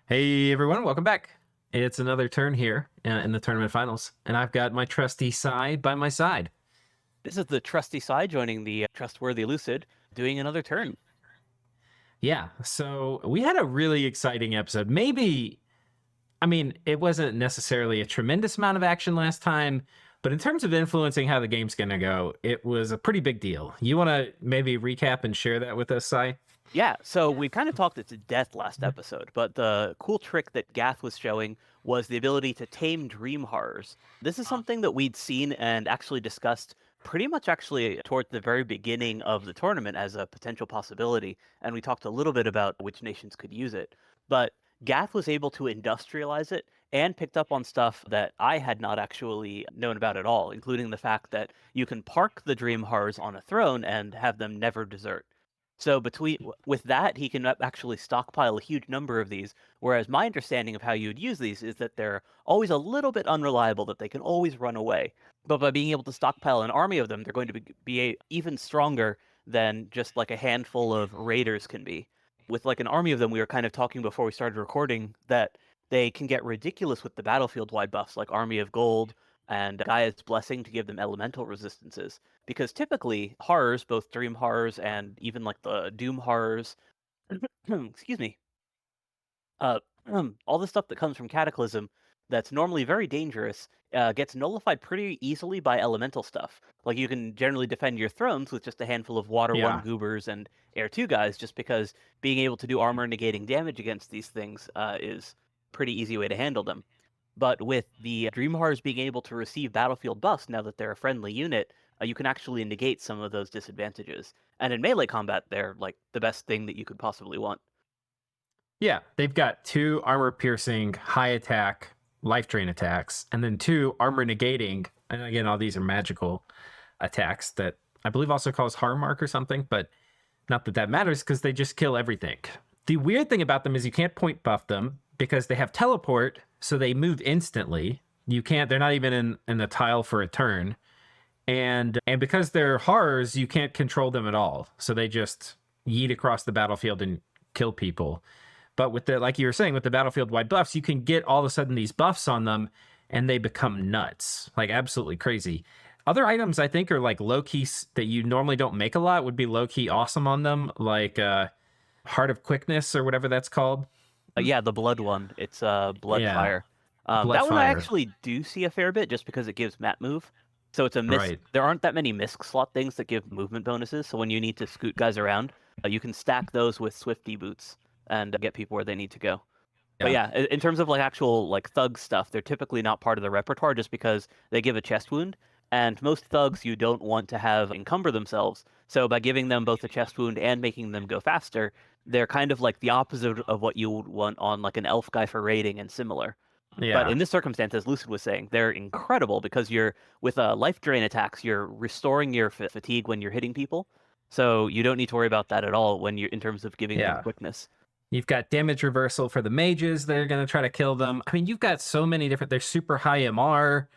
Hey everyone, welcome back. It's another turn here in the tournament finals, and I've got my trusty side by my side. This is the trusty side joining the trustworthy Lucid, doing another turn. Yeah, so we had a really exciting episode. Maybe, I mean, it wasn't necessarily a tremendous amount of action last time, but in terms of influencing how the game's going to go, it was a pretty big deal. You want to maybe recap and share that with us, Sai? Yeah, so we kind of talked it to death last episode, but the cool trick that Gath was showing was the ability to tame dream horrors. This is something that we'd seen and actually discussed pretty much actually toward the very beginning of the tournament as a potential possibility, and we talked a little bit about which nations could use it. But Gath was able to industrialize it and picked up on stuff that I had not actually known about at all, including the fact that you can park the dream horrors on a throne and have them never desert. So with that, he can actually stockpile a huge number of these. Whereas my understanding of how you would use these is that they're always a little bit unreliable, that they can always run away. But by being able to stockpile an army of them, they're going to be even stronger than just like a handful of raiders can be. With like an army of them, we were kind of talking before we started recording that they can get ridiculous with the battlefield wide buffs, like Army of Gold and Gaia's Blessing to give them elemental resistances, because typically horrors, both dream horrors and even like the doom horrors, excuse me, uh, all the stuff that comes from Cataclysm that's normally very dangerous gets nullified pretty easily by elemental stuff. Like you can generally defend your thrones with just a handful of Water 1 Yeah. Goobers and Air 2 guys, just because being able to do armor negating damage against these things is pretty easy way to handle them. But with the Dream Horrors being able to receive battlefield buffs now that they're a friendly unit, you can actually negate some of those disadvantages. And in melee combat, they're like the best thing that you could possibly want. Yeah, they've got two armor piercing, high attack, life drain attacks, and then two armor negating. And again, all these are magical attacks that I believe also cause harm mark or something, but not that that matters because they just kill everything. The weird thing about them is you can't point buff them because they have teleport, so they move instantly. You can't, they're not even in the tile for a turn. And because they're horrors, you can't control them at all. So they just yeet across the battlefield and kill people. But with the, like you were saying, with the battlefield wide buffs, you can get all of a sudden these buffs on them and they become nuts, like absolutely crazy. Other items I think are like low key that you normally don't make a lot would be low key awesome on them, like Heart of Quickness or whatever that's called. Yeah, the blood one, it's blood Yeah, fire. Blood That one I Fire. actually do see a fair bit just because it gives map move. So it's a miss. Right. There aren't that many misc slot things that give movement bonuses. So when you need to scoot guys around, you can stack those with Swifty boots and get people where they need to go. But Yeah. yeah, in terms of like actual like thug stuff, they're typically not part of the repertoire just because they give a chest wound, and most thugs you don't want to have encumber themselves. So by giving them both a chest wound and making them go faster, they're kind of like the opposite of what you would want on like an elf guy for raiding and similar. But Yeah. in this circumstance, as Lucid was saying, they're incredible because you're with life drain attacks, you're restoring your fatigue when you're hitting people, so you don't need to worry about that at all when you're in terms of giving them Yeah. quickness. You've got damage reversal for the mages. They're going to try to kill them. I mean, you've got so many different. They're super high MR.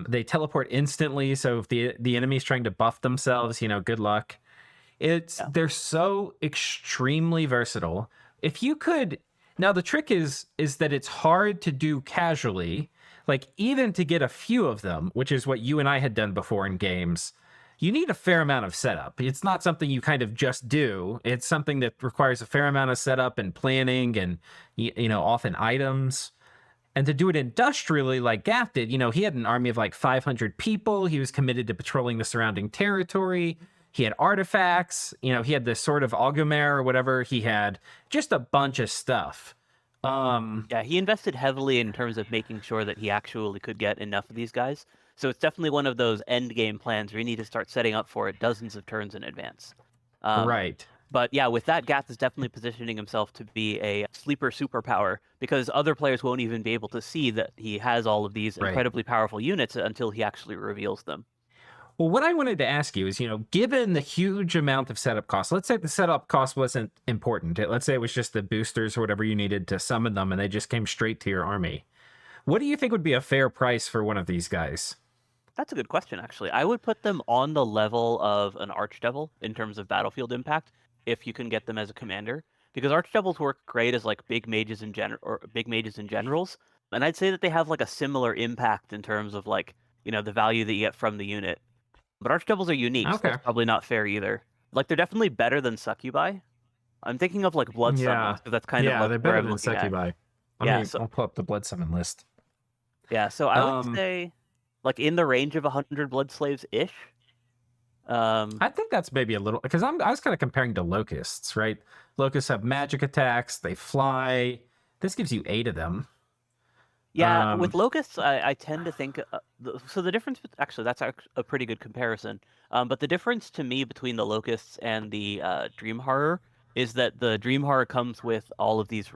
They teleport instantly. So if the enemy's trying to buff themselves, good luck. Yeah. They're so extremely versatile. If you could now, the trick is that it's hard to do casually. Like even to get a few of them, which is what you and I had done before in games, you need a fair amount of setup. It's not something you kind of just do. It's something that requires a fair amount of setup and planning and often items. And to do it industrially like Gath did, he had an army of like 500 people. He was committed to patrolling the surrounding territory. He had artifacts. He had the Sword of Augomare or whatever. He had just a bunch of stuff. Yeah, he invested heavily in terms of making sure that he actually could get enough of these guys. So it's definitely one of those end game plans where you need to start setting up for it dozens of turns in advance. Um, Right. but yeah, with that, Gath is definitely positioning himself to be a sleeper superpower because other players won't even be able to see that he has all of these Right. incredibly powerful units until he actually reveals them. Well, what I wanted to ask you is, given the huge amount of setup costs, let's say the setup cost wasn't important. Let's say it was just the boosters or whatever you needed to summon them and they just came straight to your army. What do you think would be a fair price for one of these guys? That's a good question, actually. I would put them on the level of an Archdevil in terms of battlefield impact if you can get them as a commander. because archdevils work great as like big mages in general or big mages and generals, and I'd say that they have like a similar impact in terms of like the value that you get from the unit. But archdevils are unique, so Okay. that's probably not fair either. Like they're definitely better than succubi. I'm thinking of like blood Yeah. summons because that's kind of Yeah, like they're where better I'm than looking at. succubi. Yeah, so I'll pull up the blood summon list. I would Um, say like in the range of 100 blood slaves ish. Um, I think that's maybe a little because I was kind of comparing to locusts, right? Locusts have magic attacks, they fly. This gives you 8 of them. Yeah, with locusts, I tend to think so. The difference, actually, that's a pretty good comparison. But the difference to me between the locusts and the dream horror is that the dream horror comes with all of these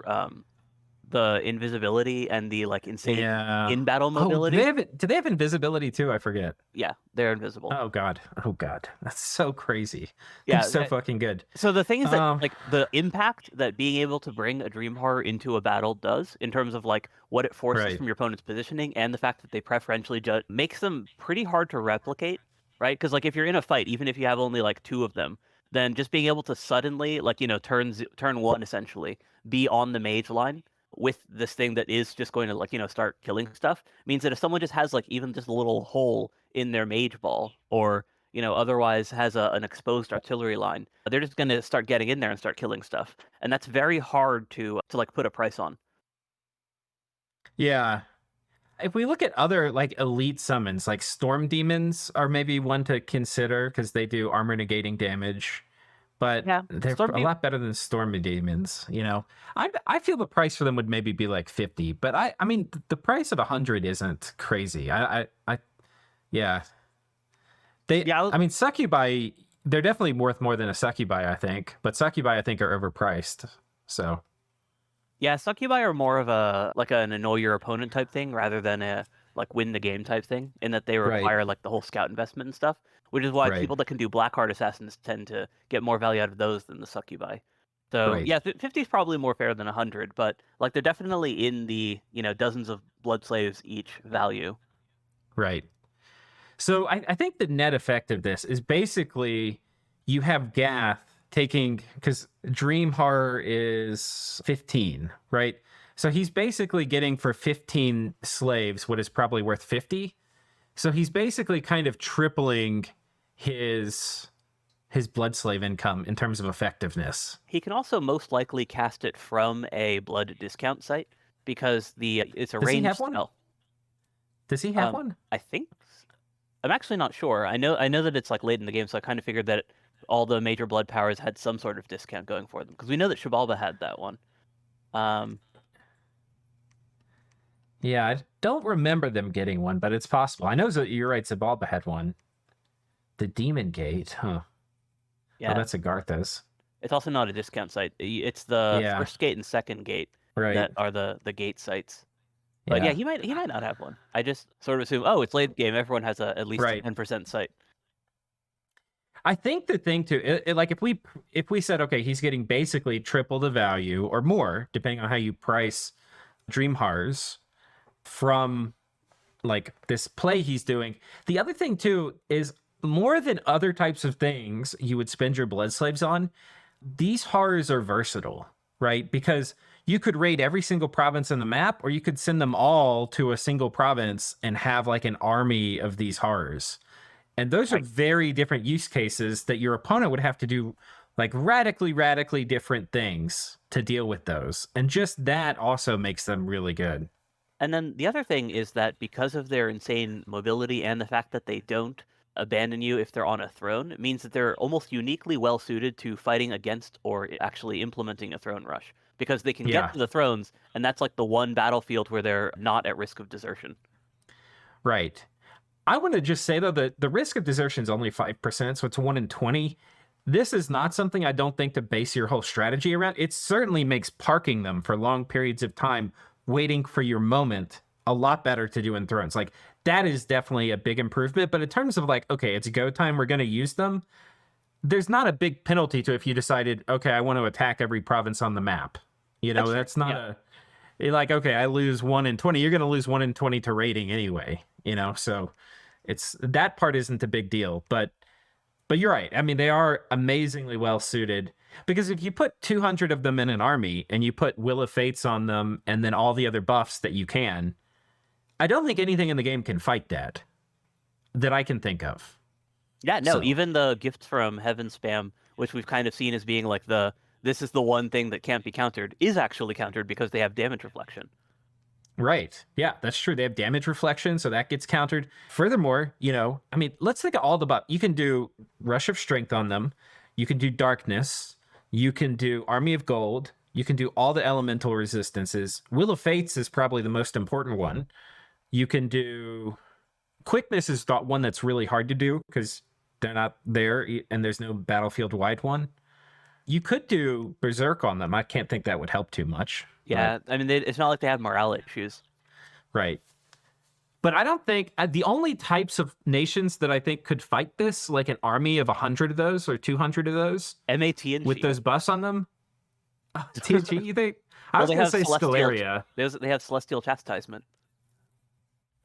the invisibility and the like insane Yeah. in battle Oh, mobility. do they have invisibility too? I forget. Yeah, they're invisible. Oh god. Oh god. That's so crazy. They're Yeah, so fucking good. so the thing is that Um like the impact that being able to bring a dream horror into a battle does in terms of like what it forces right. from your opponent's positioning and the fact that they preferentially judge makes them pretty hard to replicate, right? Because like if you're in a fight, even if you have only like 2 of them, then just being able to suddenly like turn 1 essentially be on the mage line with this thing that is just going to like start killing stuff means that if someone just has like even just a little hole in their mage ball or otherwise has an exposed artillery line. They're just going to start getting in there and start killing stuff, and that's very hard to like put a price on. Yeah. If we look at other like elite summons, like storm demons are maybe one to consider because they do armor negating damage, but Yeah, they're storm a lot better than storm demons. I feel the price for them would maybe be like 50, but I mean the price of 100 isn't crazy. Yeah. yeah, I mean succubi, they're definitely worth more than a succubi, I think, but succubi I think are overpriced. So yeah. Succubi are more of a like an annoy your opponent type thing rather than a like win the game type thing. In that they right, require like the whole scout investment and stuff, which is why right, people that can do Blackheart assassins tend to get more value out of those than the succubi. So right, yeah, 50 is probably more fair than 100, but like they're definitely in the dozens of blood slaves each value. right. So I think the net effect of this is basically you have Gath taking because Dream Horror is 15, right? So he's basically getting for 15 slaves what is probably worth 50. So he's basically kind of tripling his blood slave income in terms of effectiveness. He can also most likely cast it from a blood discount site because it's a Does he have ranged one? spell. Does he have one? I think I'm actually not sure. I know that it's like late in the game, so I kind of figured that all the major blood powers had some sort of discount going for them because we know that Xibalba had that one. Um, Yeah, I don't remember them getting one, but it's possible. I know that you're right. Xibalba had one. The Demon Gate, huh? Oh, yeah, that's Agartha's. it's also not a discount site. It's the Yeah, first gate and second gate right. that are the gate sites. But yeah, Yeah, he might not have one. I just sort of assume, oh, it's late game. Everyone has at least a right. 10% site. I think the thing too, like if we said okay, he's getting basically triple the value or more, depending on how you price Dream Horrors from like this play he's doing. The other thing too is more than other types of things you would spend your blood slaves on. These horrors are versatile, right? Because you could raid every single province in the map, or you could send them all to a single province and have like an army of these horrors. And those are Right. very different use cases that your opponent would have to do like radically different things to deal with those. And just that also makes them really good. And then the other thing is that because of their insane mobility and the fact that they don't abandon you if they're on a throne, it means that they're almost uniquely well suited to fighting against or actually implementing a throne rush because they can get Yeah, to the thrones, and that's like the one battlefield where they're not at risk of desertion. right. I want to just say though that the risk of desertion is only 5%, so it's 1 in 20. This is not something I don't think to base your whole strategy around. It certainly makes parking them for long periods of time, waiting for your moment, a lot better to do in Thrones. Like that is definitely a big improvement. But in terms of like, okay, it's go time, we're going to use them. There's not a big penalty to if you decided, okay, I want to attack every province on the map. That's true. That's not Yeah. a like, okay, I lose 1 in 20. You're going to lose 1 in 20 to rating anyway, so it's that part isn't a big deal, but you're right. I mean, they are amazingly well suited. Because if you put 200 of them in an army and you put Will of Fates on them and then all the other buffs that you can, I don't think anything in the game can fight that I can think of. Yeah, no, So, even the gifts from Heaven spam, which we've kind of seen as being like this is the one thing that can't be countered, is actually countered because they have damage reflection. right. Yeah, that's true. They have damage reflection, so that gets countered. Furthermore, I mean, let's think of all the buff. You can do Rush of Strength on them. You can do Darkness. You can do Army of Gold. You can do all the elemental resistances. Will of Fates is probably the most important one. You can do Quickness is the one that's really hard to do because they're not there and there's no battlefield wide one. You could do Berserk on them. I can't think that would help too much. Yeah, I mean, it's not like they have morale issues. Right. But I don't think the only types of nations that I think could fight this, like an army of 100 of those or 200 of those, MAT and with those buffs on them. TNG, you think? I was going to say Scaleria. They have Celestial Chastisement.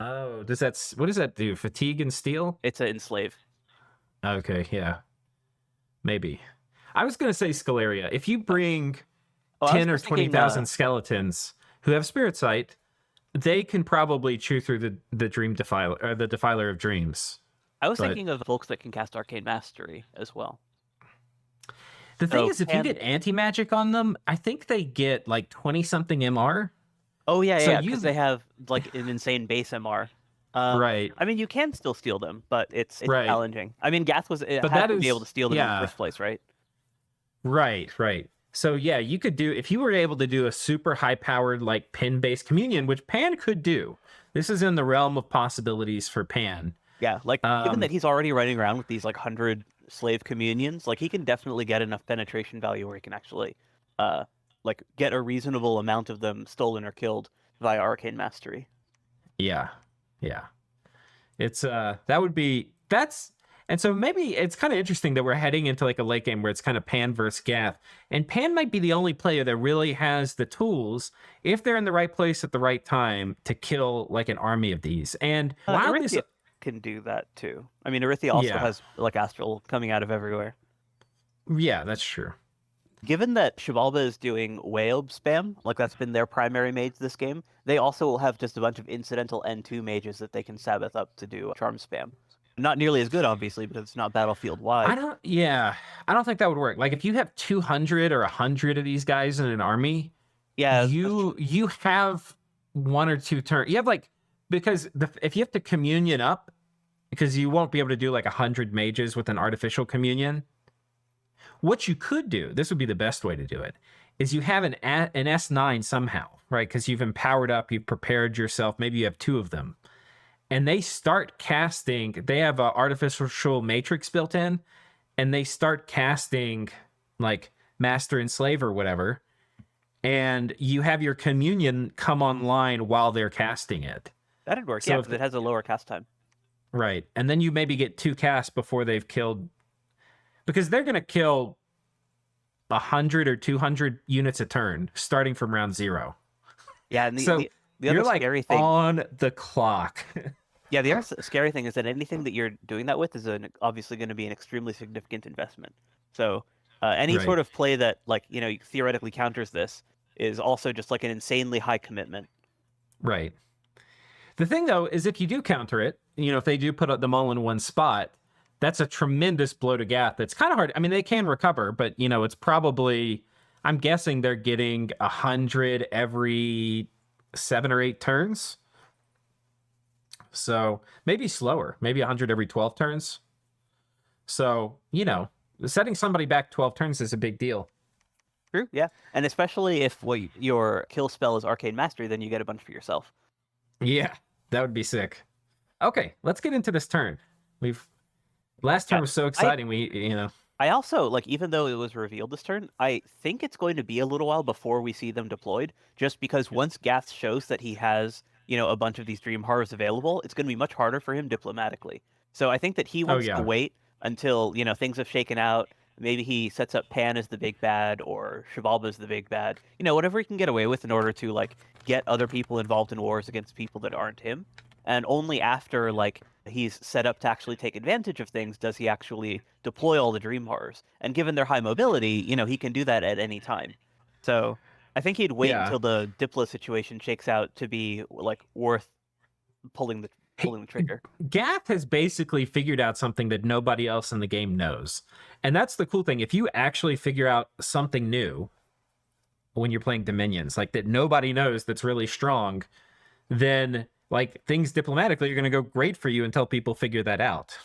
Oh, what does that do? Fatigue and Steel? It's an Enslave. Okay, yeah. Maybe. I was going to say Scaleria. If you bring 10 or 20,000 skeletons who have Spirit Sight, they can probably chew through the Dream Defiler, or the Defiler of Dreams. I was thinking of folks that can cast Arcane Mastery as well. The thing is, if you get anti-magic on them, I think they get like 20-something MR. Oh, yeah, because they have like an insane base MR. Right. I mean, you can still steal them, but it's challenging. I mean, Gath had to be able to steal them in the first place, right? Right. So yeah, you could do, if you were able to do a super high-powered like pin-based communion, which Pan could do. This is in the realm of possibilities for Pan. Yeah, like given that he's already running around with these like 100 slave communions, like he can definitely get enough penetration value where he can actually like get a reasonable amount of them stolen or killed via Arcane Mastery. Yeah. It's and so maybe it's kind of interesting that we're heading into like a late game where it's kind of Pan versus Gath. And Pan might be the only player that really has the tools, if they're in the right place at the right time, to kill like an army of these. And Arithia can do that too. I mean, Arithia also has like Astral coming out of everywhere. Yeah, that's true. Given that Xibalba is doing Waob spam, like that's been their primary mage this game, they also will have just a bunch of incidental N2 mages that they can Sabbath up to do charm spam. Not nearly as good, obviously, because it's not battlefield wide. I don't think that would work. Like if you have 200 or 100 of these guys in an army, you have 1 or 2 turns. You have like, because if you have to communion up, because you won't be able to do like 100 mages with an artificial communion. What you could do, this would be the best way to do it, is you have an S9 somehow, right? Because you've empowered up, you've prepared yourself. Maybe you have 2 of them. And they start casting, they have an artificial matrix built in, and they start casting like Master and Slave or whatever. And you have your communion come online while they're casting it. That'd work, so because it has a lower cast time. Right. And then you maybe get 2 casts before they've killed, because they're going to kill 100 or 200 units a turn starting from round 0. Yeah, and the other scary thing on the clock. Yeah, the other scary thing is that anything that you're doing that with is obviously going to be an extremely significant investment. So any sort of play that theoretically counters this is also just like an insanely high commitment. Right. The thing though is if you do counter it, if they do put them all in one spot, that's a tremendous blow to Gath. That's kind of hard. I mean, they can recover, but it's probably, I'm guessing they're getting 100 every 7 or 8 turns. So maybe slower, maybe 100 every 12 turns. So, setting somebody back 12 turns is a big deal. True, yeah. And especially if your kill spell is Arcane Mastery, then you get a bunch for yourself. Yeah, that would be sick. Okay, let's get into this turn. Last turn was so exciting. I also, even though it was revealed this turn, I think it's going to be a little while before we see them deployed, just because once Gath shows that he has, a bunch of these Dream Horrors available, it's going to be much harder for him diplomatically. So I think that he wants to wait until, things have shaken out. Maybe he sets up Pan as the big bad or Xibalba as the big bad. Whatever he can get away with in order to, get other people involved in wars against people that aren't him. And only after, he's set up to actually take advantage of things, does he actually deploy all the dream horrors? And given their high mobility, he can do that at any time. So I think he'd wait Yeah. until the Diplo situation shakes out to be like worth pulling the Hey, trigger. Gath has basically figured out something that nobody else in the game knows. And that's the cool thing. If you actually figure out something new when you're playing Dominions, like that nobody knows that's really strong, then like things diplomatically are going to go great for you until people figure that out.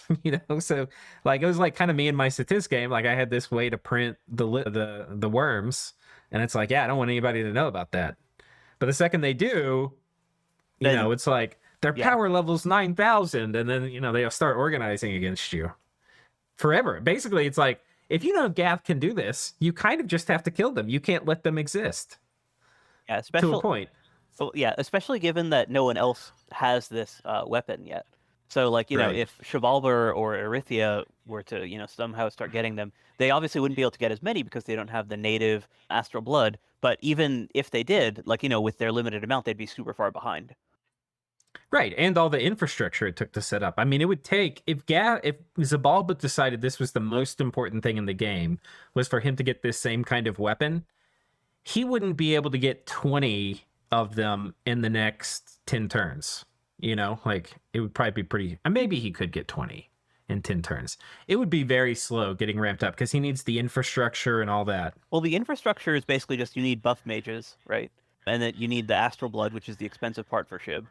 So like it was like kind of me in my Cities game. Like I had this way to print the worms, and it's like, yeah, I don't want anybody to know about that. But the second they do, Then it's like their yeah. power level's 9,000, and then they'll start organizing against you forever. Basically, it's like if you know Gath can do this, you kind of just have to kill them. You can't let them exist Yeah, to a especially point. especially given that no one else has this weapon yet. So like, Right. if Xibalba or Erythia were to, somehow start getting them, they obviously wouldn't be able to get as many because they don't have the native astral blood. But even if they did, like, with their limited amount, they'd be super far behind. Right, and all the infrastructure it took to set up. I mean, it would take if Xibalba decided this was the most important thing in the game was for him to get this same kind of weapon, he wouldn't be able to get 20 of them in the next 10 turns. Like it would probably be pretty. Maybe he could get 20 in 10 turns. It would be very slow getting ramped up because he needs the infrastructure and all that. Well, the infrastructure is basically just you need buff mages, right? And then you need the astral blood, which is the expensive part for Shib.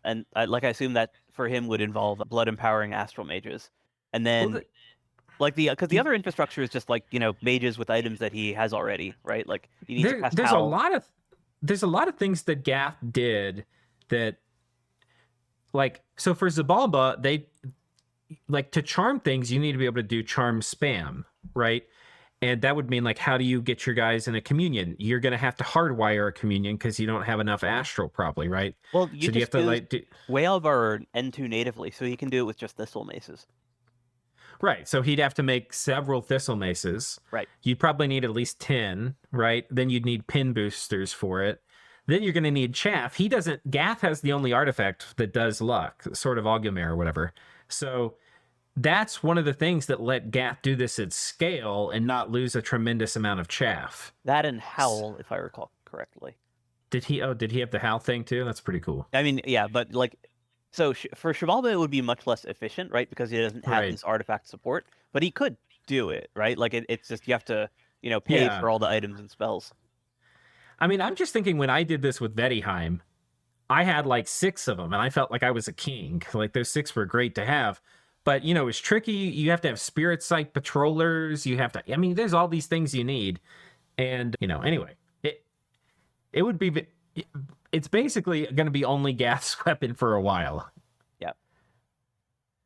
And I assume that for him would involve blood empowering astral mages. And Well, then like because the other infrastructure is just like, mages with items that he has already, right? Like you need to cast there's Howl. a lot of things that Gath did that, like, so for Xibalba, they like to charm things, you need to be able to do charm spam, right? And that would mean like, how do you get your guys in a communion? You're going to have to hardwire a communion because you don't have enough astral, probably, right? Well, you So do you have just to use like do... Whaleb or N2 natively, so he can do it with just thistle maces. Right. So he'd have to make several thistle maces. Right. You'd probably need at least 10, right? Then you'd need pin boosters for it. Then you're going to need chaff. Gath has the only artifact that does luck, sort of Augumare or whatever. So that's one of the things that let Gath do this at scale and not lose a tremendous amount of chaff. That and Howl, if I recall correctly. Did he have the Howl thing too? That's pretty cool. I mean, yeah, but like, so for Xibalba, it would be much less efficient, right? Because he doesn't have Right. this artifact support, but he could do it, right? Like it's just, you have to, pay Yeah. for all the items and spells. I mean, I'm just thinking when I did this with Vettiheim, I had like 6 of them and I felt like I was a king. Like those 6 were great to have. But, it's tricky. You have to have spirit sight patrollers. There's all these things you need. And, anyway, it's basically going to be only Gath's weapon for a while. Yeah.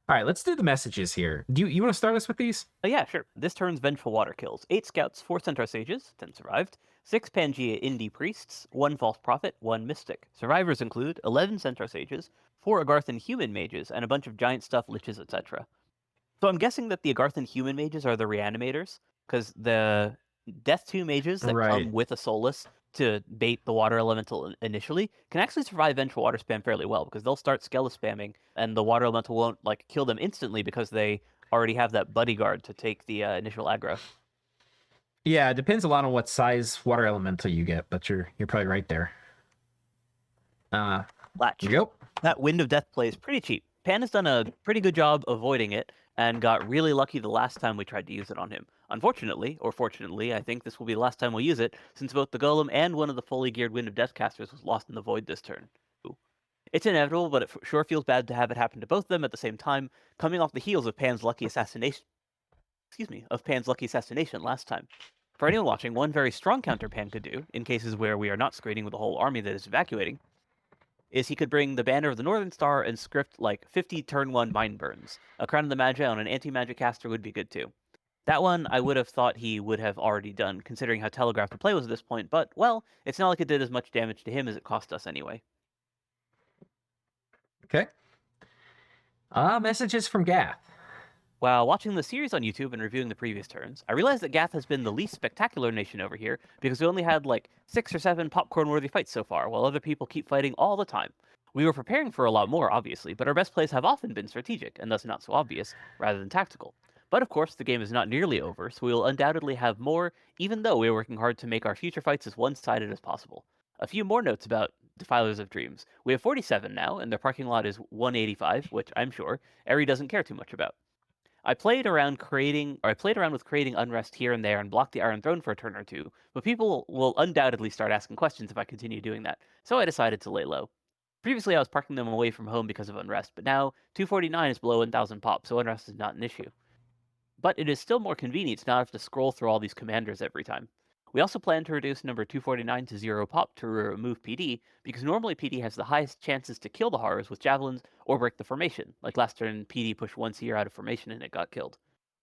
All right, let's do the messages here. Do you want to start us with these? Yeah, sure. This turn's Vengeful Water kills. 8 scouts, 4 centaur sages, 10 survived. 6 Pangea Indie priests, 1 false prophet, 1 mystic. Survivors include 11 centaur sages, 4 Agarthan human mages, and a bunch of giant stuff, liches, etc. So I'm guessing that the Agarthan human mages are the reanimators, because the Death 2 mages that Right. come with a soulless to bait the water elemental initially can actually survive vengeful water spam fairly well, because they'll start Skella spamming, and the water elemental won't like kill them instantly because they already have that bodyguard to take the initial aggro. Yeah, it depends a lot on what size water elemental you get, but you're probably right there. Latch. Yep. That Wind of Death play is pretty cheap. Pan has done a pretty good job avoiding it, and got really lucky the last time we tried to use it on him. Unfortunately, or fortunately, I think this will be the last time we'll use it, since both the Golem and one of the fully geared Wind of Death casters was lost in the Void this turn. Ooh. It's inevitable, but it sure feels bad to have it happen to both of them at the same time, coming off the heels of Pan's lucky assassination last time. For anyone watching, one very strong counter Pan could do, in cases where we are not screening with a whole army that is evacuating, is he could bring the Banner of the Northern Star and script like 50 turn 1 Mind Burns. A Crown of the Magi on an anti-magic caster would be good too. That one I would have thought he would have already done, considering how telegraphed the play was at this point, but, well, it's not like it did as much damage to him as it cost us anyway. Okay. Messages from Gath. While watching the series on YouTube and reviewing the previous turns, I realized that Gath has been the least spectacular nation over here because we only had like 6 or 7 popcorn-worthy fights so far, while other people keep fighting all the time. We were preparing for a lot more, obviously, but our best plays have often been strategic, and thus not so obvious, rather than tactical. But of course, the game is not nearly over, so we will undoubtedly have more, even though we are working hard to make our future fights as one-sided as possible. A few more notes about Defilers of Dreams. We have 47 now, and their parking lot is 185, which I'm sure Eri doesn't care too much about. I played around with creating unrest here and there and blocked the Iron Throne for a turn or two, but people will undoubtedly start asking questions if I continue doing that, so I decided to lay low. Previously, I was parking them away from home because of unrest, but now 249 is below 1000 pop, so unrest is not an issue. But it is still more convenient to not have to scroll through all these commanders every time. We also plan to reduce number 249 to 0 pop to remove PD, because normally PD has the highest chances to kill the horrors with javelins or break the formation. Like last turn, PD pushed one seer out of formation and it got killed.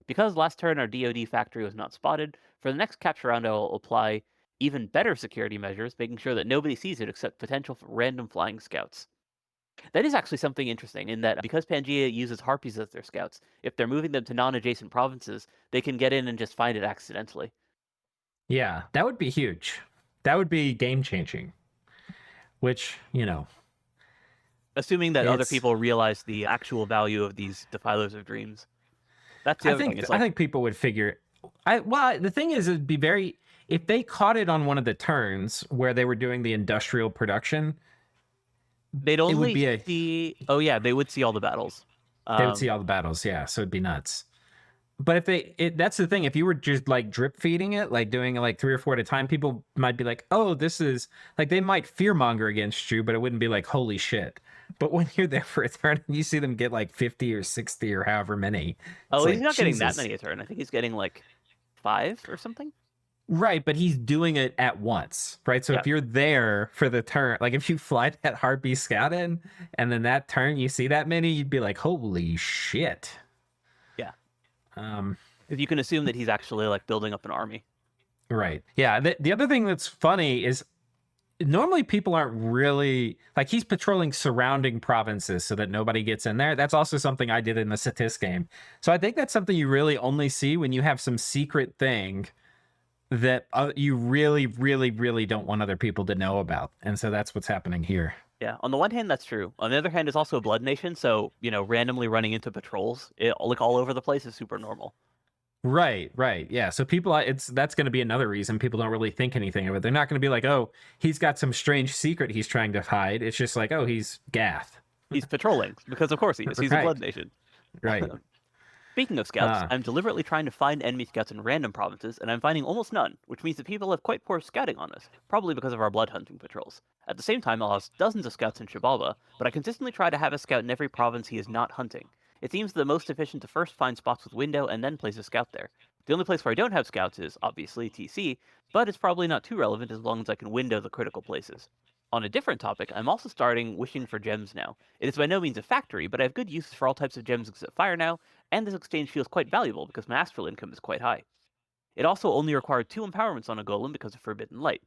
Because last turn our DoD factory was not spotted, for the next capture round I will apply even better security measures, making sure that nobody sees it except potential random flying scouts. That is actually something interesting in that because Pangea uses harpies as their scouts, if they're moving them to non-adjacent provinces, they can get in and just find it accidentally. Yeah, that would be huge. That would be game changing. Which, Assuming that other it's people realize the actual value of these defilers of dreams. That's the I other thing. think It's I like think people would figure the thing is it'd be very if they caught it on one of the turns where they were doing the industrial production, they'd it would only be a see. Oh yeah, they would see all the battles. they would see Um, all the battles, yeah, so it'd be nuts. But if that's the thing, if you were just like drip feeding it, like doing like 3 or 4 at a time, people might be like, oh, this is like they might fearmonger against you, but it wouldn't be like, holy shit. But when you're there for a turn, you see them get like 50 or 60 or however many. It's oh, he's like, not getting that Jesus. many a turn. I think he's getting like 5 or something. Right, but he's doing it at once, right? So Yeah, if you're there for the turn, like if you fly that Harpy Scout in, and then that turn you see that many, you'd be like, holy shit. yeah. Um, If you can assume that he's actually like building up an army. right. Yeah. The other thing that's funny is normally people aren't really like he's patrolling surrounding provinces so that nobody gets in there. That's also something I did in the Satis game. So I think that's something you really only see when you have some secret thing that you really, really, really don't want other people to know about. And so that's what's happening here. Yeah, on the one hand, that's true. On the other hand, it's also a blood nation, so randomly running into patrols, like all over the place, is super normal. Right, right. Yeah. So people that's going to be another reason people don't really think anything of it. They're not going to be like, "Oh, he's got some strange secret he's trying to hide." It's just like, "Oh, he's Gath." He's patrolling because, of course, he is. He's a Right. blood nation. Right. Speaking of scouts, Uh I'm deliberately trying to find enemy scouts in random provinces, and I'm finding almost none, which means that people have quite poor scouting on us, probably because of our blood hunting patrols. At the same time, I'll have dozens of scouts in Xibalba, but I consistently try to have a scout in every province he is not hunting. It seems the most efficient to first find spots with window and then place a scout there. The only place where I don't have scouts is, obviously, TC, but it's probably not too relevant as long as I can window the critical places. On a different topic, I'm also starting wishing for gems now. It is by no means a factory, but I have good uses for all types of gems except fire now, and this exchange feels quite valuable because my astral income is quite high. It also only required 2 empowerments on a golem because of Forbidden Light.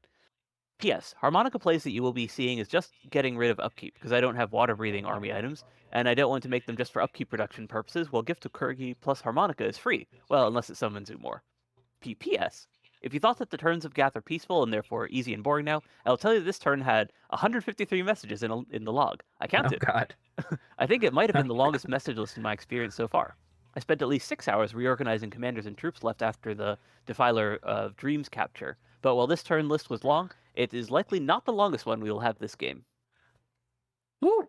P.S. Harmonica plays that you will be seeing is just getting rid of upkeep because I don't have water-breathing army items, and I don't want to make them just for upkeep production purposes, while Gift of Kurgi plus Harmonica is free, well, unless it summons you more. P.P.S. If you thought that the turns of Gath are peaceful and therefore easy and boring now, I'll tell you this turn had 153 messages in the log. I oh counted. god. I think it might have been the longest message list in my experience so far. I spent at least 6 hours reorganizing commanders and troops left after the Defiler of Dreams capture, but while this turn list was long, it is likely not the longest one we will have this game. Woo.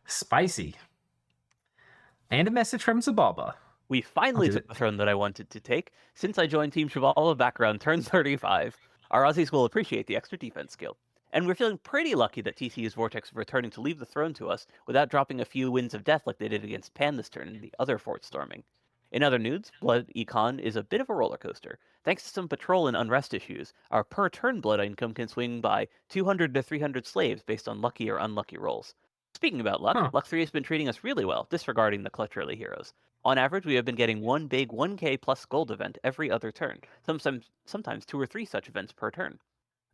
Spicy. And a message from Xibalba. We I'll finally do took it. the throne that I wanted to take. Since I joined Team Xibalba back around turn 35, our Aussies will appreciate the extra defense skill. And we're feeling pretty lucky that TCU's Vortex is returning to leave the throne to us without dropping a few winds of death like they did against Pan this turn in the other fort storming. In other news, Blood Econ is a bit of a roller coaster. Thanks to some patrol and unrest issues, our per turn blood income can swing by 200 to 300 slaves based on lucky or unlucky rolls. Speaking about luck, Huh. Luck 3 has been treating us really well, disregarding the clutch early heroes. On average, we have been getting one big 1k plus gold event every other turn, sometimes 2 or 3 such events per turn.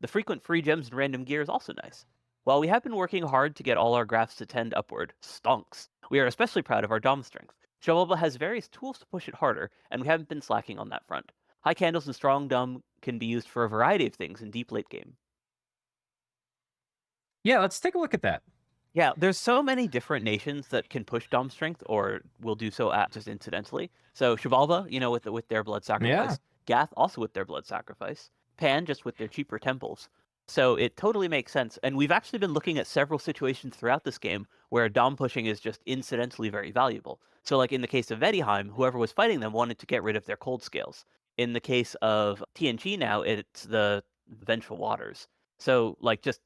The frequent free gems and random gear is also nice. While we have been working hard to get all our graphs to tend upward, stonks, we are especially proud of our Dom strength. Xibalba has various tools to push it harder, and we haven't been slacking on that front. High candles and strong dom can be used for a variety of things in deep late game. Yeah, let's take a look at that. Yeah, there's so many different nations that can push dom strength, or will do so at just incidentally. So Xibalba, with their blood Yeah. sacrifice. Gath also with their blood sacrifice. Pan just with their cheaper temples. So it totally makes sense. And we've actually been looking at several situations throughout this game where dom pushing is just incidentally very valuable. So like in the case of Vedheim, whoever was fighting them wanted to get rid of their cold scales. In the case of TNG now, it's the vengeful waters. So like just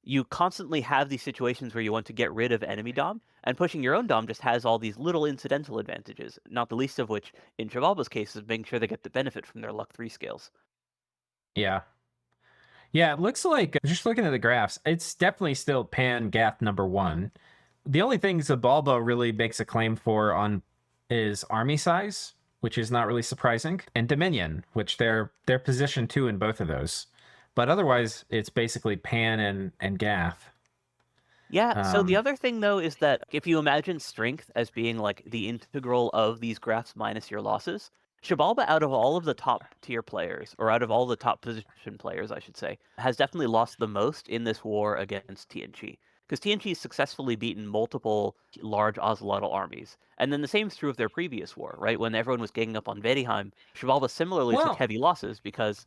you constantly have these situations where you want to get rid of enemy dom, and pushing your own dom just has all these little incidental advantages, not the least of which, in Xibalba's case, is making sure they get the benefit from their luck 3 scales. Yeah. Yeah, it looks like, just looking at the graphs, it's definitely still Pan Gath number one. The only thing Xibalba really makes a claim for on is army size, which is not really surprising, and Dominion, which they're positioned two in both of those. But otherwise, it's basically Pan and Gath. Yeah, so the Um, other thing though is that if you imagine strength as being like the integral of these graphs minus your losses, Xibalba out of all of the top tier players, or out of all the top position players, I should say, has definitely lost the most in this war against TNG. Because TNG has successfully beaten multiple large Ocelotl armies. And then the same is true of their previous war, right? When everyone was ganging up on Vedheim, Xibalba similarly took well, heavy losses because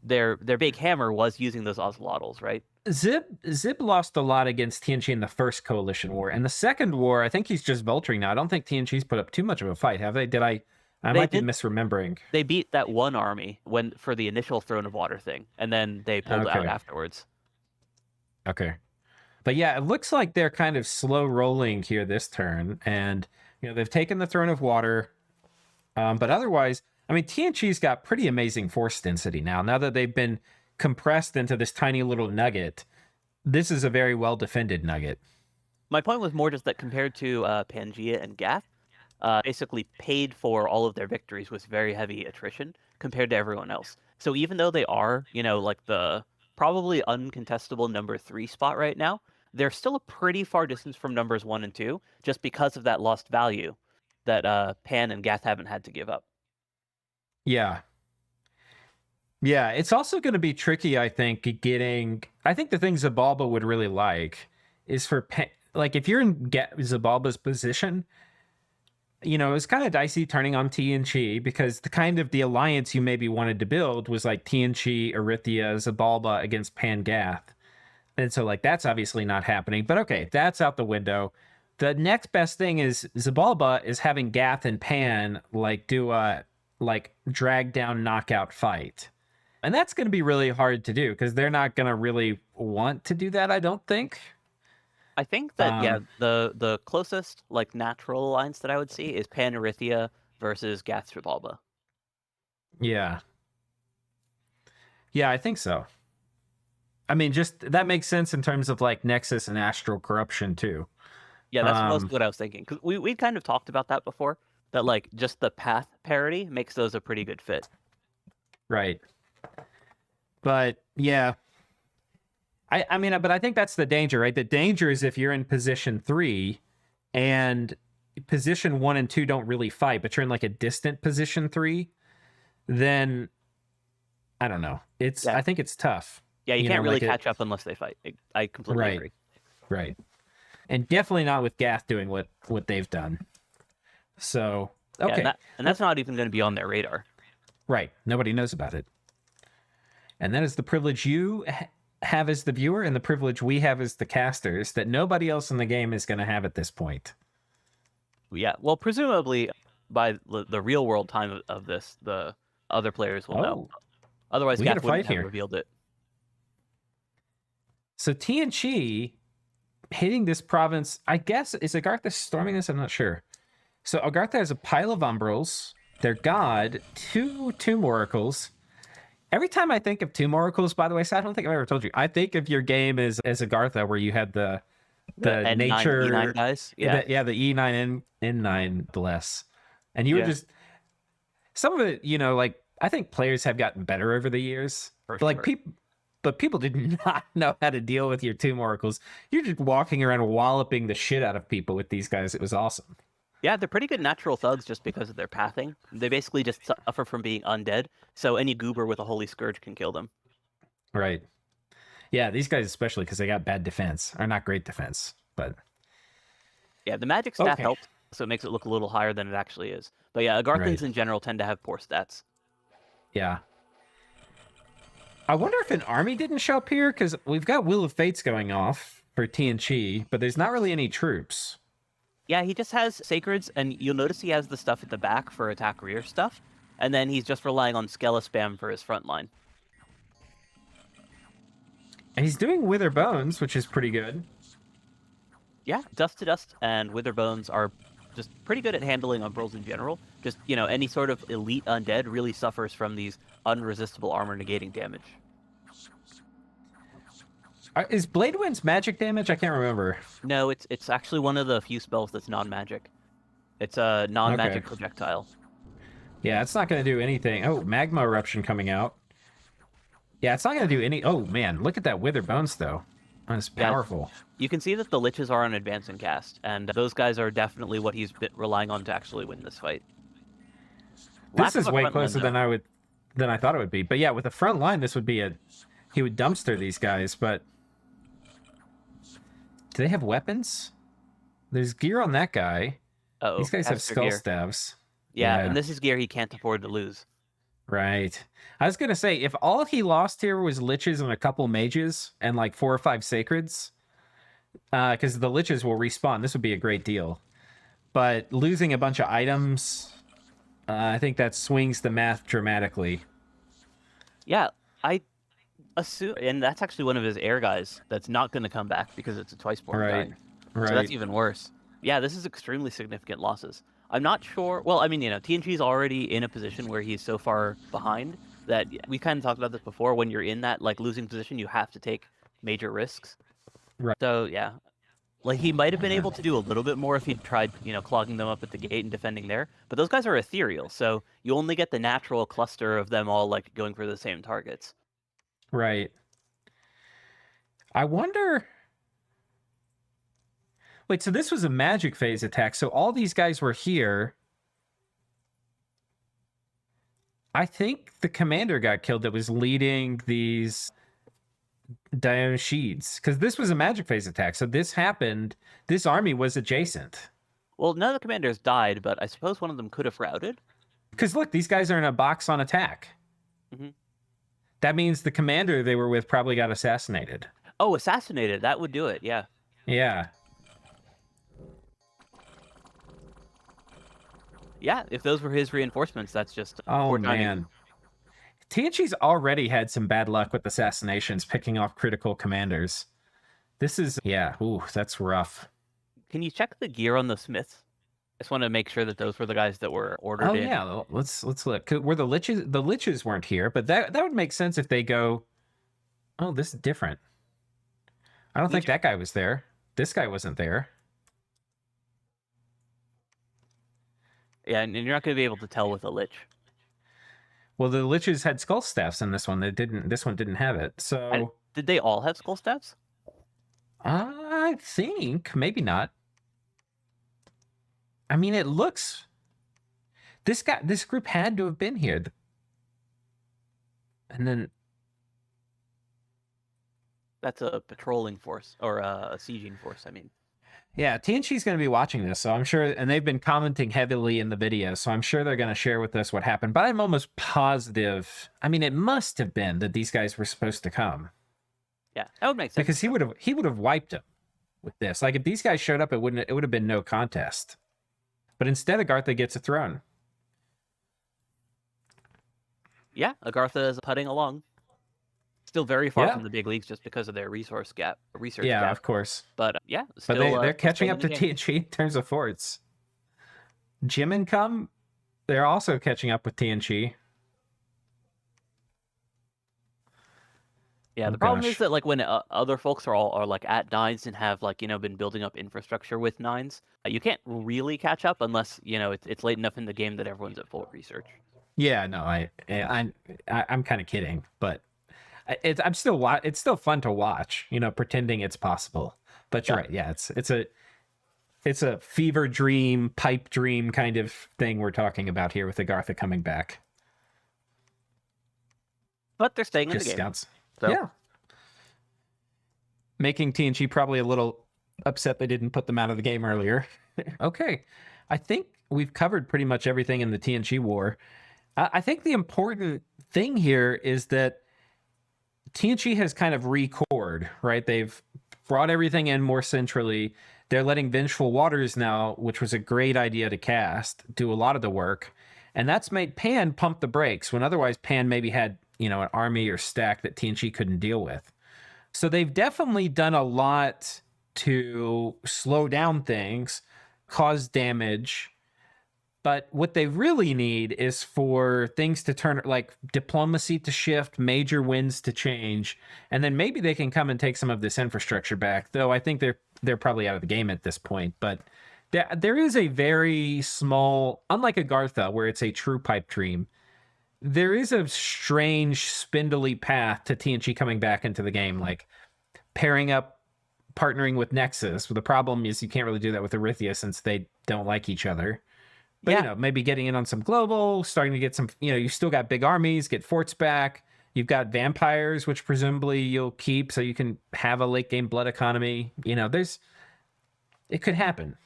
their big hammer was using those Ocelotls, right? Zib lost a lot against TNG in the first coalition war, and the second war, I think he's just vulturing now. I don't think TNG's put up too much of a fight, have they? Did I? I They might be did misremembering. They beat that one army when for the initial Throne of Water thing, and then they pulled out Okay, afterwards. okay, but yeah, it looks like they're kind of slow rolling here this turn, and they've taken the Throne of Water, but otherwise, I mean, TNG's got pretty amazing force density now. Now that they've been compressed into this tiny little nugget, this is a very well defended nugget. My point was more just that compared to Pangea and Gath, basically paid for all of their victories with very heavy attrition compared to everyone else. So even though they are, like the probably uncontestable number 3 spot right now, they're still a pretty far distance from numbers 1 and 2, just because of that lost value that Pan and Gath haven't had to give up. Yeah, yeah, it's also going to be tricky, I think, getting. I think the thing Zabalba would really like is like if you're in Zabalba's position, it's kind of dicey turning on TNG because the kind of the alliance you maybe wanted to build was like TNG, Arithia, Zabalba against Pangath. And so like that's obviously not happening. But okay, that's out the window. The next best thing is Zabalba is having Gath and Pan like do a like drag down knockout fight. And that's going to be really hard to do because they're not going to really want to do that, I don't think. I think that yeah, Um, the closest like natural alliance that I would see is Panarithia versus Gath Xibalba. yeah. Yeah, I think so. I mean, just that makes sense in terms of like Nexus and Astral Corruption too. Yeah, that's mostly Um, what I was thinking. Because we kind of talked about that before. That like just the path parity makes those a pretty good fit. right. But yeah, I mean, but I think that's the danger, right? The danger is if you're in position 3 and position 1 and 2 don't really fight, but you're in like a distant position 3, then I don't know. Yeah, I think it's tough. yeah, you can't really Like catch up unless they fight. I completely right, agree. right. And definitely not with Gath doing what they've done. So, Yeah, okay. and that's not even going to be on their radar. Right. Nobody knows about it. And that is the privilege you have as the viewer and the privilege we have as the casters that nobody else in the game is going to have at this point. Yeah, well, presumably by the real world time of this, the other players will know. Oh, Otherwise, we get a Gath wouldn't fight have here. revealed it. So TNG hitting this province, I guess, is Agartha storming this? I'm not sure. So Agartha has a pile of umbrals, their god, two oracles. Every time I think of Tomb Oracles, by the way, so I don't think I've ever told you. I think of your game as Agartha, where you had the The N9 nature, E9 guys. Yeah. the E9 N9 bless, and you were Yeah. just some of it. Like I think players have gotten better over the years, For but like sure. people did not know how to deal with your Tomb Oracles. You're just walking around walloping the shit out of people with these guys. It was awesome. Yeah, they're pretty good natural thugs just because of their pathing. They basically just suffer from being undead, so any goober with a holy scourge can kill them. Right. Yeah, these guys especially because they got bad defense, or not great defense, but Yeah, the magic stat okay. helps, so it makes it look a little higher than it actually is. But yeah, Right. Agarthans in general tend to have poor stats. Yeah. I wonder if an army didn't show up here because we've got Wheel of Fates going off for TNG, but there's not really any troops. Yeah, he just has sacreds, and you'll notice he has the stuff at the back for attack rear stuff, and then he's just relying on Skella spam for his front line. And he's doing Wither Bones, which is pretty good. Yeah, Dust to Dust and Witherbones are just pretty good at handling Umbrals in general. Just, any sort of elite undead really suffers from these unresistible armor negating damage. Is Blade Wind's magic damage? I can't remember. No, it's actually one of the few spells that's non-magic. It's a non-magic Okay. projectile. Yeah, it's not going to do anything. Oh, Magma Eruption coming out. Yeah, it's not going to do any... Oh, man, look at that Wither Bones, though. That's Yeah, powerful. you can see that the Liches are on advance and cast, and those guys are definitely what he's relying on to actually win this fight. This Lack of is a way front line, closer though. than I thought it would be. But yeah, with the front line, this would be a... He would dumpster these guys, but... Do they have weapons? There's gear on that guy. Uh-oh, These guys have Hester skull gear. staves. Yeah, and this is gear he can't afford to lose. Right. I was gonna say, if all he lost here was liches and a couple mages and like 4 or 5 sacreds, because the liches will respawn, this would be a great deal. But losing a bunch of items, I think that swings the math dramatically. Yeah, I assume, and that's actually one of his air guys that's not going to come back because it's a twice-born Right. guy. Right. So that's even worse. Yeah, this is extremely significant losses. I'm not sure. Well, I mean, TNG's already in a position where he's so far behind that we kind of talked about this before. When you're in that like losing position, you have to take major risks. Right. So yeah, like he might have been able to do a little bit more if he'd tried, clogging them up at the gate and defending there. But those guys are ethereal, so you only get the natural cluster of them all like going for the same targets. Right. I wonder. Wait, so this was a magic phase attack. So all these guys were here. I think the commander got killed that was leading these Dionysides, because this was a magic phase attack. So this happened. This army was adjacent. Well, none of the commanders died, but I suppose one of them could have routed. Because look, these guys are in a box on attack. Mm-hmm. That means the commander they were with probably got assassinated. Oh, assassinated. That would do it, yeah. Yeah. Yeah, if those were his reinforcements, that's just Oh, poor timing. man. TNG's already had some bad luck with assassinations, picking off critical commanders. This is, yeah, ooh, that's rough. Can you check the gear on the smiths? I just want to make sure that those were the guys that were ordered Oh in. yeah, let's look. Were the liches? The liches weren't here, but that would make sense if they go. Oh, this is different. I don't think that guy was there. This guy wasn't there. Yeah, and you're not going to be able to tell with a lich. Well, the liches had skull staffs in this one. They didn't. This one didn't have it. So did they all have skull staffs? I think maybe not. I mean, it looks. This group had to have been here, and then that's a patrolling force or a sieging force. I mean, yeah, TNG's going to be watching this, so I'm sure, and they've been commenting heavily in the video, so I'm sure they're going to share with us what happened. But I'm almost positive. I mean, it must have been that these guys were supposed to come. Yeah, that would make sense because he would have wiped them with this. Like if these guys showed up, it would have been no contest. But instead, Agartha gets a throne. Yeah, Agartha is putting along. Still very far from the big leagues just because of their resource gap. Yeah, of course. But yeah, still, but they're catching up to TNG in terms of forts. Jim and Cum, they're also catching up with TNG. Yeah, the problem is that like when other folks are like at nines and have like been building up infrastructure with nines, you can't really catch up unless it's late enough in the game that everyone's at full research. Yeah, no, I'm kind of kidding, but it's still fun to watch. Pretending it's possible. But you're right. Yeah, it's it's a fever dream, pipe dream kind of thing we're talking about here with Agartha coming back. But they're staying in the Just game. scouts. So. Yeah. Making TNG probably a little upset they didn't put them out of the game earlier. Okay. I think we've covered pretty much everything in the TNG war. I think the important thing here is that TNG has kind of recored, right? They've brought everything in more centrally. They're letting Vengeful Waters now, which was a great idea to cast, do a lot of the work. And that's made Pan pump the brakes when otherwise Pan maybe had, an army or stack that TNG couldn't deal with. So they've definitely done a lot to slow down things, cause damage. But what they really need is for things to turn, like diplomacy to shift, major winds to change, and then maybe they can come and take some of this infrastructure back. Though I think they're probably out of the game at this point. But there is a very small, unlike Agartha, where it's a true pipe dream, there is a strange spindly path to TNG coming back into the game, like pairing up, partnering with Nexus. The problem is you can't really do that with Arithia since they don't like each other. But, maybe getting in on some global, starting to get some, you still got big armies, get forts back. You've got vampires, which presumably you'll keep so you can have a late game blood economy. It could happen.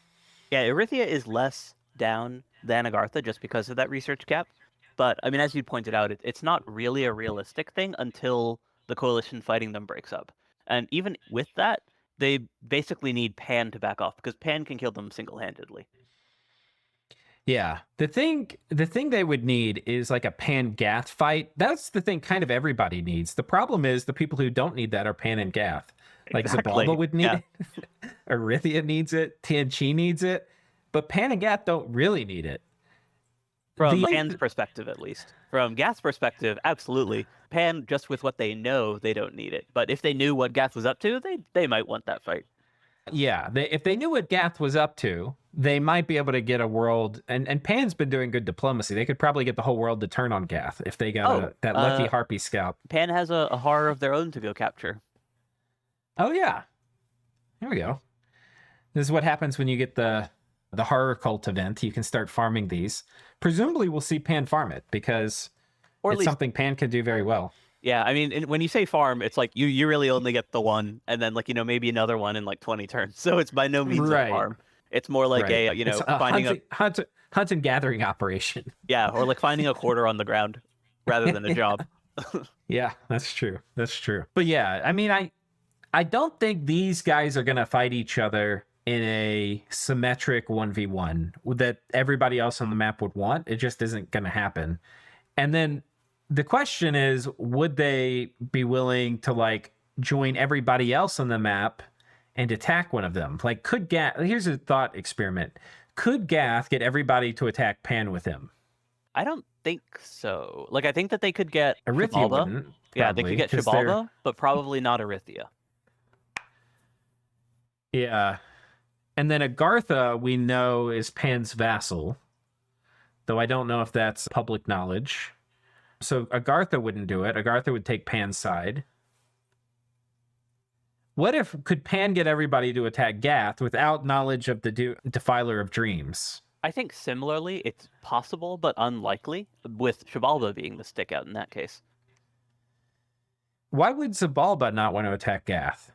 Yeah, Arithia is less down than Agartha just because of that research gap. But, I mean, as you pointed out, it's not really a realistic thing until the coalition fighting them breaks up. And even with that, they basically need Pan to back off because Pan can kill them single-handedly. Yeah. The thing they would need is like a Pan Gath fight. That's the thing kind of everybody needs. The problem is the people who don't need that are Pan and Gath. Like Exactly. Xibalba would need it. Arithia needs it. TNG needs it. But Pan and Gath don't really need it. From Pan's perspective, at least. From Gath's perspective, absolutely. Pan, just with what they know, they don't need it. But if they knew what Gath was up to, they might want that fight. Yeah, if they knew what Gath was up to, they might be able to get a world. And Pan's been doing good diplomacy. They could probably get the whole world to turn on Gath if they got that lucky Harpy scout. Pan has a horror of their own to go capture. Oh, yeah. Here we go. This is what happens when you get the horror cult event. You can start farming these. Presumably, we'll see Pan farm it because it's something Pan can do very well. Yeah, I mean, when you say farm, it's like you really only get the one, and then maybe another one in 20 turns. So it's by no means a farm. It's more like it's finding a hunt and gathering operation. Yeah, or like finding a quarter on the ground rather than a job. Yeah, that's true. That's true. But yeah, I mean, I don't think these guys are gonna fight each other in a symmetric 1v1 that everybody else on the map would want. It just isn't gonna happen. And then the question is, would they be willing to join everybody else on the map and attack one of them? Like, could Gath, here's a thought experiment. Could Gath get everybody to attack Pan with him? I don't think so. I think that they could get Arithia Xibalba. wouldn't. Yeah, they could get Xibalba, but probably not Arithia. Yeah. And then Agartha, we know, is Pan's vassal, though I don't know if that's public knowledge. So Agartha wouldn't do it. Agartha would take Pan's side. Could Pan get everybody to attack Gath without knowledge of the defiler of dreams? I think similarly, it's possible, but unlikely, with Xibalba being the stick out in that case. Why would Xibalba not want to attack Gath?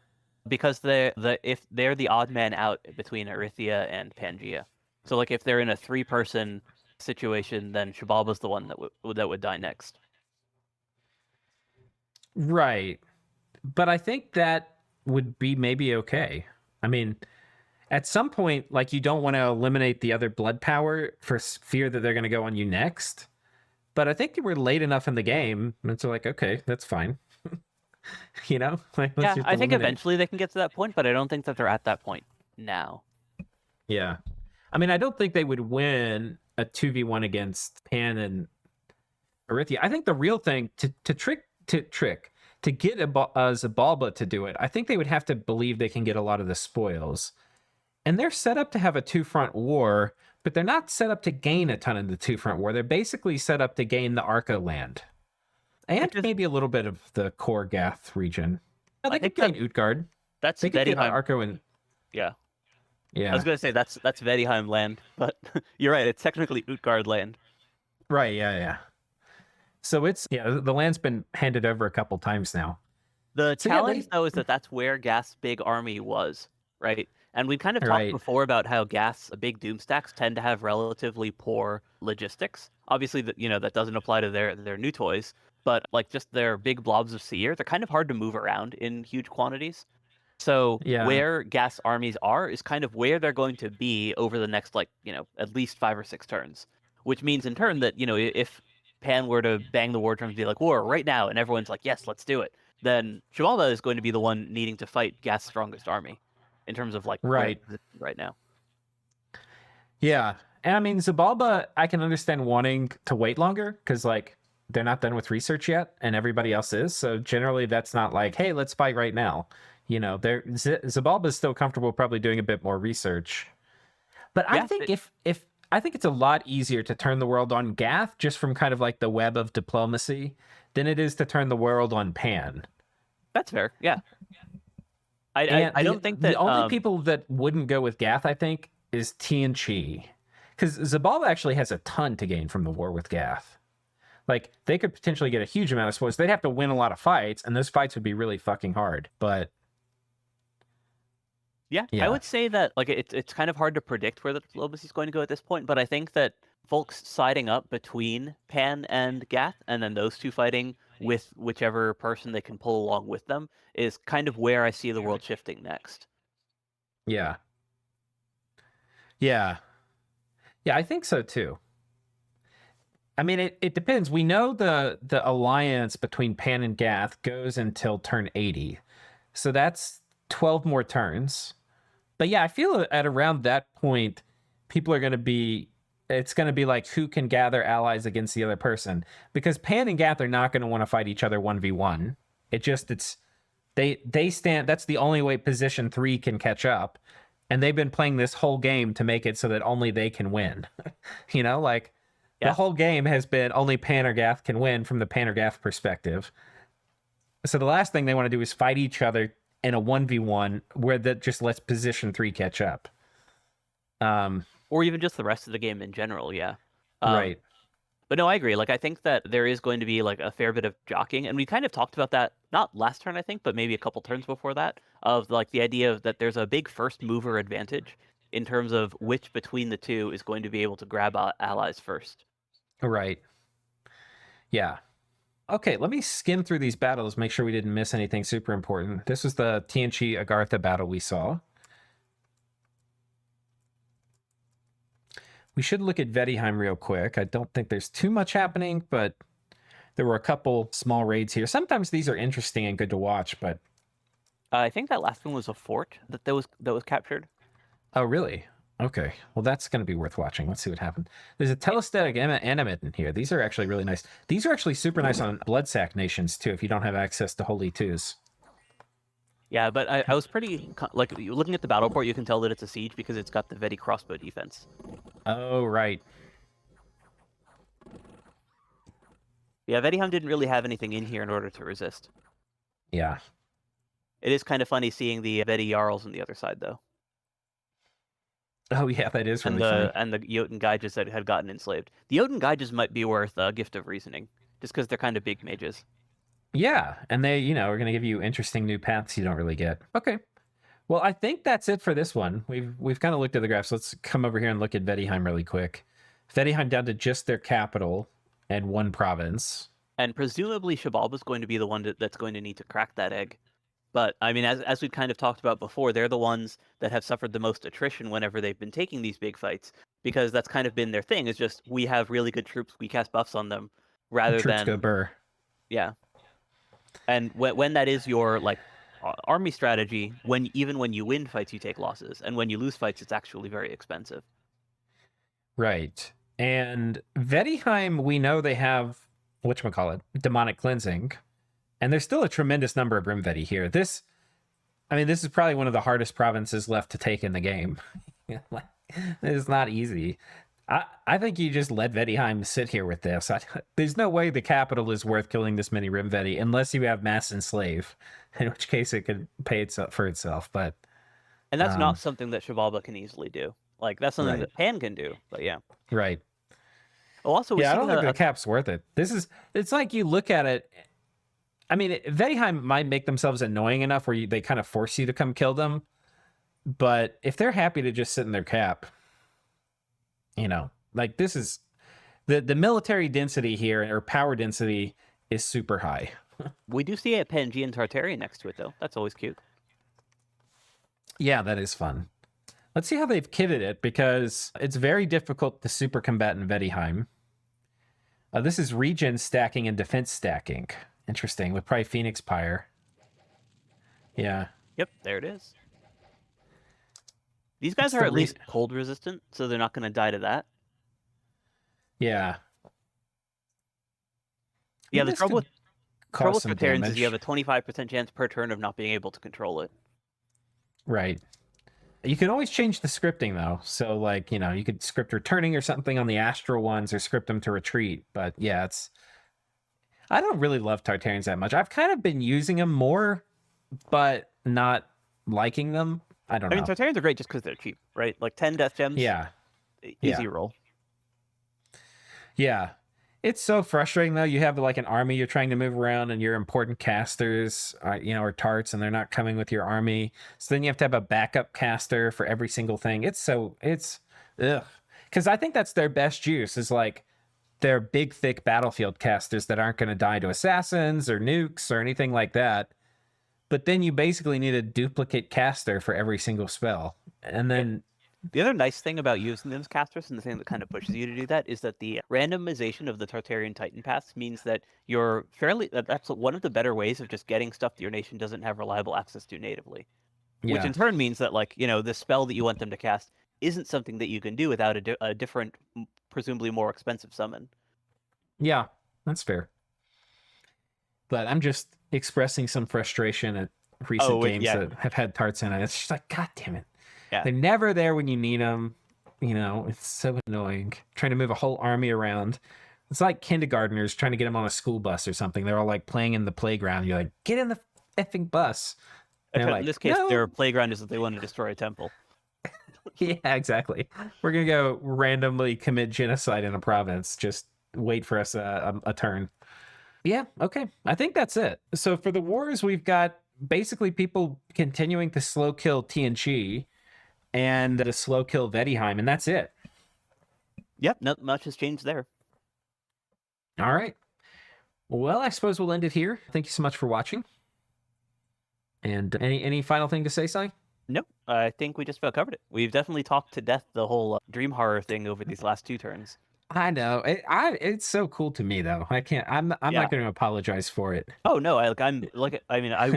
Because if they're the odd man out between Arithia and Pangea. So if they're in a 3-person situation, then Xibalba's the one that would die next. Right. But I think that would be maybe okay. I mean, at some point, you don't want to eliminate the other blood power for fear that they're going to go on you next. But I think we're late enough in the game. And it's okay, that's fine. Yeah, I think eventually they can get to that point, but I don't think that they're at that point now. Yeah. I mean, I don't think they would win a 2v1 against Pan and Arithia. I think the real thing to get Xibalba to do it, I think they would have to believe they can get a lot of the spoils. And they're set up to have a 2-front war, but they're not set up to gain a ton in the 2-front war. They're basically set up to gain the Arca land. And maybe a little bit of the core Gath region. They could gain Utgard. That's they could get Arco and... Yeah. I was Yeah. gonna say that's Vedheim land, but you're right. It's technically Utgard land. Right. Yeah. Yeah. So it's the land's been handed over a couple times now. The So yeah, challenge, they though, is that that's where Gath's big army was, right? And we've kind of talked right. before about how Gath's big Doomstacks tend to have relatively poor logistics. Obviously, that that doesn't apply to their new toys, but like just their big blobs of seer, they're kind of hard to move around in huge quantities. So Yeah. where gas armies are is kind of where they're going to be over the next like, at least 5 or 6 turns. Which means in turn that, if Pan were to bang the war drum and be like, war right now, and everyone's like, yes, let's do it, then Xibalba is going to be the one needing to fight Gas' strongest army in terms of like where it's Right. positioned right now. Yeah. And I mean, Xibalba, I can understand wanting to wait longer because, like, they're not done with research yet and everybody else is. So generally, that's not like, hey, let's fight right now. Xibalba is still comfortable probably doing a bit more research. But I Yeah, think if I think it's a lot easier to turn the world on Gath just from kind of like the web of diplomacy than it is to turn the world on Pan. that's fair. Yeah. And I the don't think the that only people that wouldn't go with Gath, I think, is TNG. Because Zabalba actually has a ton to gain from the war with Gath. Like, they could potentially get a huge amount of spoils. They'd have to win a lot of fights, and those fights would be really fucking hard. But Yeah, I yeah, would say that like it's kind of hard to predict where the diplomacy is going to go at this point, but I think that folks siding up between Pan and Gath, and then those two fighting with whichever person they can pull along with them, is kind of where I see the world shifting next. yeah, yeah, yeah, I think so too. I mean, it depends. We know the alliance between Pan and Gath goes until turn 80. So that's 12 more turns. But yeah, I feel at around that point, people are going to be, it's going to be like who can gather allies against the other person. Because Pan and Gath are not going to want to fight each other 1v1. They stand, that's the only way position 3 can catch up. And they've been playing this whole game to make it so that only they can win. Like the Yeah, whole game has been only Pan or Gath can win from the Pan or Gath perspective. So the last thing they want to do is fight each other in a 1v1 where that just lets position 3 catch up. or even just the rest of the game in general. Yeah. Um, Right. But no, I agree. Like, I think that there is going to be like a fair bit of jockeying, and we kind of talked about that not last turn, I think, but maybe a couple turns before that, of like the idea of that there's a big first mover advantage in terms of which between the two is going to be able to grab allies first. Right. Yeah. Okay, let me skim through these battles, make sure we didn't miss anything super important. This was the TNG Agartha battle we saw. We should look at Vedheim real quick. I don't think there's too much happening, but there were a couple small raids here. Sometimes these are interesting and good to watch, but I think that last one was a fort that was captured. oh, really? Okay. Well, that's going to be worth watching. Let's see what happened. There's a telestatic animate in here. These are actually really nice. These are actually super nice on Bloodsack nations, too, if you don't have access to Holy Twos. Yeah, but I was pretty like looking at the battle port, you can tell that it's a siege because it's got the Vedi crossbow defense. Oh, right. Yeah, Vediham didn't really have anything in here in order to resist. Yeah. It is kind of funny seeing the Vedi Jarls on the other side, though. Oh, yeah, that is And really funny. the Jotun Gaijas that had gotten enslaved. The Jotun Gaijas might be worth a gift of reasoning, just because they're kind of big mages. Yeah, and they, are going to give you interesting new paths you don't really get. Okay. Well, I think that's it for this one. We've kind of looked at the graphs. Let's come over here and look at Vedheim really quick. Vedheim down to just their capital and one province. And presumably Xibalba is going to be the one that's going to need to crack that egg. But I mean, as we kind of talked about before, they're the ones that have suffered the most attrition whenever they've been taking these big fights, because that's kind of been their thing. Is just we have really good troops, we cast buffs on them, rather Troops go than burr. yeah. And when that is your like army strategy, even when you win fights, you take losses, and when you lose fights, it's actually very expensive. Right. And Vedheim, we know they have whatchamacallit, demonic cleansing. And there's still a tremendous number of Rimvedi here. This is probably one of the hardest provinces left to take in the game. It's not easy. I think you just let Vedheim sit here with this. There's no way the capital is worth killing this many Rimvedi unless you have mass enslave, in which case it could pay itself for itself. But And that's not something that Xibalba can easily do. Like, that's something Right. that Pan can do, but yeah. Right. Oh, also, we've Yeah, I seen don't think the cap's worth it. It's like you look at it. I mean, Vedheim might make themselves annoying enough where they kind of force you to come kill them. But if they're happy to just sit in their cap, like this is the military density here, or power density, is super high. we do see a Pangean Tartarian next to it, though. That's always cute. Yeah, that is fun. Let's see how they've kitted it, because it's very difficult to super combat in Vedheim. This is regen stacking and defense stacking. Interesting, with probably Phoenix Pyre. Yeah. Yep, there it is. These guys are at least cold resistant, so they're not going to die to that. Yeah. Yeah, the trouble with Tartarians is you have a 25% chance per turn of not being able to control it. Right. You can always change the scripting, though. So, like, you could script returning or something on the astral ones, or script them to retreat. But yeah, I don't really love Tartarians that much. I've kind of been using them more, but not liking them. I don't know. I mean, Tartarians are great just because they're cheap, right? Like 10 death gems. Yeah. Easy roll. Yeah. It's so frustrating, though. You have like an army you're trying to move around, and your important casters, or tarts, and they're not coming with your army. So then you have to have a backup caster for every single thing. It's ugh. Because I think that's their best juice, is like their big, thick battlefield casters that aren't going to die to assassins or nukes or anything like that. But then you basically need a duplicate caster for every single spell. And then the other nice thing about using those casters, and the thing that kind of pushes you to do that, is that the randomization of the Tartarian Titan paths means that that's one of the better ways of just getting stuff that your nation doesn't have reliable access to natively. Yeah. Which in turn means that, like, the spell that you want them to cast isn't something that you can do without a different, presumably more expensive summon. Yeah, that's fair. But I'm just expressing some frustration at recent games that have had tarts in it. It's just like, God damn it. Yeah. They're never there when you need them. It's so annoying. Trying to move a whole army around. It's like kindergartners trying to get them on a school bus or something. They're all like playing in the playground. You're like, get in the effing bus. In this case, their playground is that they want to destroy a temple. Yeah, exactly. We're going to go randomly commit genocide in a province. Just wait for us a turn. Yeah, okay. I think that's it. So for the wars, we've got basically people continuing to slow kill TNG and to slow kill Vedheim, and that's it. Yep, not much has changed there. All right. Well, I suppose we'll end it here. Thank you so much for watching. And any final thing to say, Sai? Nope. I think we just about covered it. We've definitely talked to death the whole dream horror thing over these last 2 turns. I know. It's so cool to me, though. I'm not going to apologize for it. Oh no, I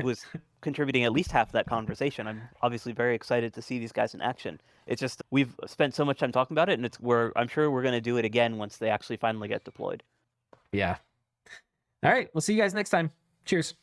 was contributing at least half of that conversation. I'm obviously very excited to see these guys in action. It's just we've spent so much time talking about it, and I'm sure we're going to do it again once they actually finally get deployed. Yeah. All right. We'll see you guys next time. Cheers.